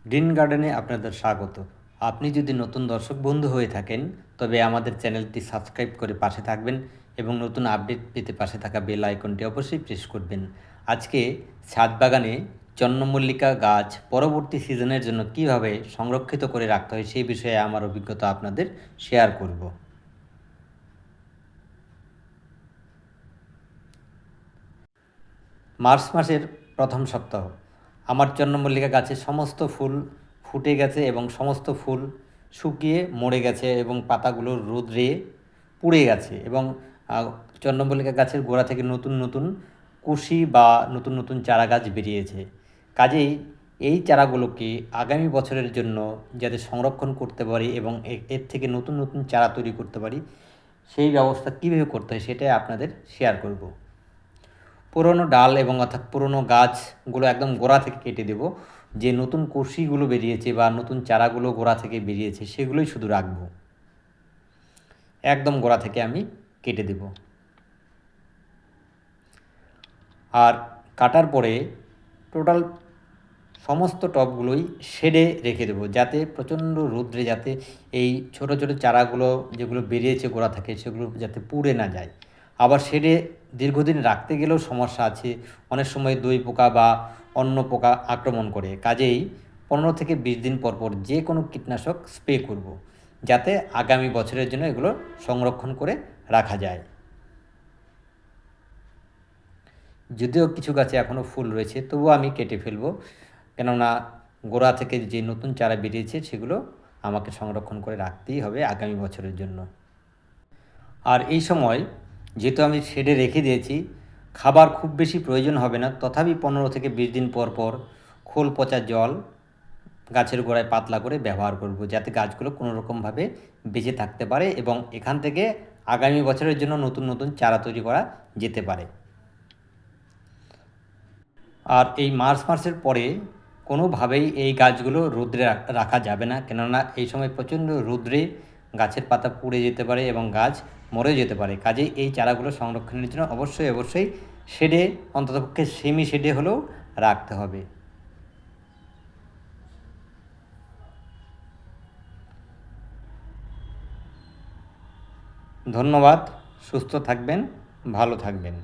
Green গার্ডেনে আপনাদের স্বাগত। আপনি যদি নতুন দর্শক বন্ধু হয়ে থাকেন তবে আমাদের চ্যানেলটি সাবস্ক্রাইব করে পাশে থাকবেন এবং নতুন আপডেট পেতে পাশে থাকা বেল আইকনটি অবশ্যই প্রেস করবেন। আজকে ছাদ বাগানে চন্দ্রমল্লিকা গাছ পরবর্তী সিজনের জন্য কিভাবে সংরক্ষিত করে রাখতে হয় সেই বিষয়ে আমার অভিজ্ঞতা আপনাদের শেয়ার করব। মার্চ মাসের প্রথম সপ্তাহ আমার চন্দ্রমল্লিকা গাছের সমস্ত ফুল ফুটে গেছে এবং সমস্ত ফুল শুকিয়ে মরে গেছে এবং পাতাগুলো রোদ্রে পুড়ে গেছে এবং চন্দ্রমল্লিকা গাছের গোড়া থেকে নতুন নতুন কুশি বা নতুন নতুন চারা গাছ বেরিয়েছে। কাজেই এই চারাগুলোকে আগামী বছরের জন্য যাতে সংরক্ষণ করতে পারি এবং এর থেকে নতুন নতুন চারা তৈরি করতে পারি সেই ব্যবস্থা কীভাবে করতে হয় সেটাই আপনাদের শেয়ার করব। পুরনো ডাল এবং অর্থাৎ পুরনো গাছগুলো একদম গোড়া থেকে কেটে দেব। যে নতুন কষিগুলো বেরিয়েছে বা নতুন চারাগুলো গোড়া থেকে বেরিয়েছে সেগুলোই শুধু রাখবো, একদম গোড়া থেকে আমি কেটে দেব। আর কাটার পরে টোটাল সমস্ত টবগুলোই শেডে রেখে দেবো, যাতে প্রচণ্ড রৌদ্রে যাতে এই ছোট ছোট চারাগুলো যেগুলো বেরিয়েছে গোড়া থেকে সেগুলো যাতে পুড়ে না যায়। আবার শেডে দীর্ঘদিন রাখতে গেলেও সমস্যা আছে, অনেক সময় দই পোকা বা অন্য পোকা আক্রমণ করে। কাজেই 15 থেকে 20 দিন পর পর যে কোনো কীটনাশক স্প্রে করব, যাতে আগামী বছরের জন্য এগুলো সংরক্ষণ করে রাখা যায়। যদিও কিছু গাছে এখনও ফুল রয়েছে তবুও আমি কেটে ফেলবো, কেননা গোড়া থেকে যে নতুন চারা বেরিয়েছে সেগুলো আমাকে সংরক্ষণ করে রাখতেই হবে আগামী বছরের জন্য। আর এই সময় যেহেতু আমি শেডে রেখে দিয়েছি, খাবার খুব বেশি প্রয়োজন হবে না, তথাপি 15 থেকে 20 দিন পর পর খোল পচা জল গাছের গোড়ায় পাতলা করে ব্যবহার করব, যাতে গাছগুলো কোনো রকমভাবে বেঁচে থাকতে পারে এবং এখান থেকে আগামী বছরের জন্য নতুন নতুন চারা তৈরি করা যেতে পারে। আর এই মার্চ মাসের পরে কোনোভাবেই এই গাছগুলো রৌদ্রে রাখা যাবে না, কেননা এই সময় প্রচণ্ড রৌদ্রে গাছের পাতা পুড়ে যেতে পারে এবং গাছ মরে যেতে পারে। কাজেই এই চারাগুলো সংরক্ষণের জন্য অবশ্যই অবশ্যই শেডে, অন্ততপক্ষে সেমি শেডে হলেও রাখতে হবে। ধন্যবাদ। সুস্থ থাকবেন, ভালো থাকবেন।